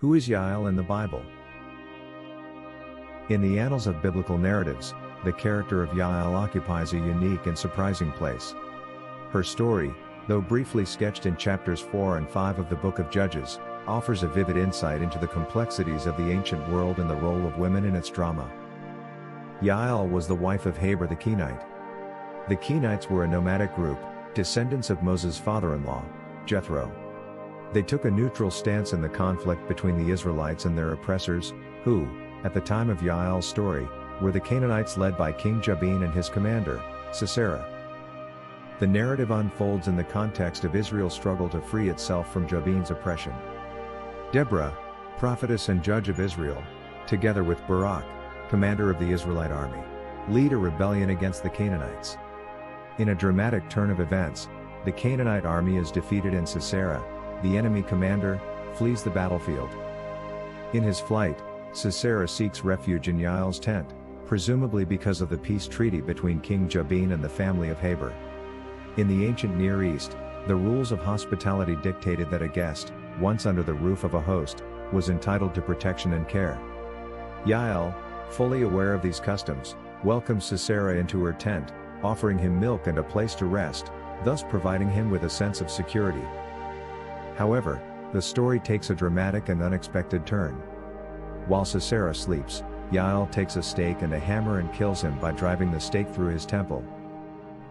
Who is Jael in the Bible? In the annals of biblical narratives, the character of Jael occupies a unique and surprising place. Her story, though briefly sketched in chapters 4 and 5 of the book of Judges, offers a vivid insight into the complexities of the ancient world and the role of women in its drama. Jael was the wife of Heber the Kenite. The Kenites were a nomadic group, descendants of Moses' father-in-law, Jethro. They took a neutral stance in the conflict between the Israelites and their oppressors, who, at the time of Jael's story, were the Canaanites led by King Jabin and his commander, Sisera. The narrative unfolds in the context of Israel's struggle to free itself from Jabin's oppression. Deborah, prophetess and judge of Israel, together with Barak, commander of the Israelite army, lead a rebellion against the Canaanites. In a dramatic turn of events, the Canaanite army is defeated and Sisera, the enemy commander, flees the battlefield. In his flight, Sisera seeks refuge in Jael's tent, presumably because of the peace treaty between King Jabin and the family of Heber. In the ancient Near East, the rules of hospitality dictated that a guest, once under the roof of a host, was entitled to protection and care. Jael, fully aware of these customs, welcomes Sisera into her tent, offering him milk and a place to rest, thus providing him with a sense of security. However, the story takes a dramatic and unexpected turn. While Sisera sleeps, Jael takes a stake and a hammer and kills him by driving the stake through his temple.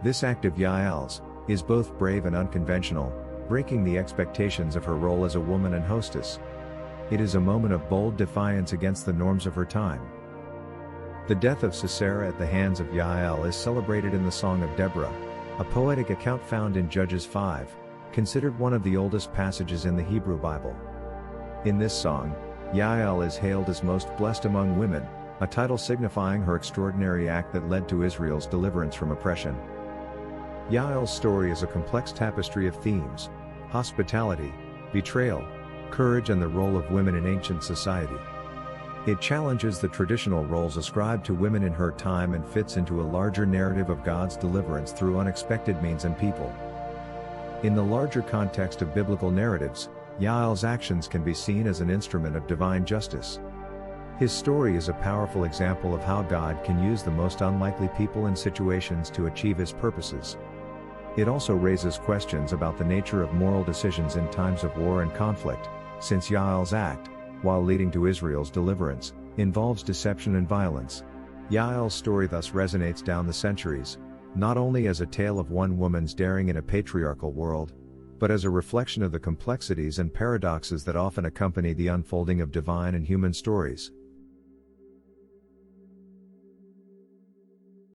This act of Jael's is both brave and unconventional, breaking the expectations of her role as a woman and hostess. It is a moment of bold defiance against the norms of her time. The death of Sisera at the hands of Jael is celebrated in the Song of Deborah, a poetic account found in Judges 5, considered one of the oldest passages in the Hebrew Bible. In this song, Jael is hailed as most blessed among women, a title signifying her extraordinary act that led to Israel's deliverance from oppression. Jael's story is a complex tapestry of themes: hospitality, betrayal, courage and the role of women in ancient society. It challenges the traditional roles ascribed to women in her time and fits into a larger narrative of God's deliverance through unexpected means and people. In the larger context of biblical narratives, Jael's actions can be seen as an instrument of divine justice. His story is a powerful example of how God can use the most unlikely people and situations to achieve his purposes. It also raises questions about the nature of moral decisions in times of war and conflict, since Jael's act, while leading to Israel's deliverance, involves deception and violence. Jael's story thus resonates down the centuries, not only as a tale of one woman's daring in a patriarchal world, but as a reflection of the complexities and paradoxes that often accompany the unfolding of divine and human stories.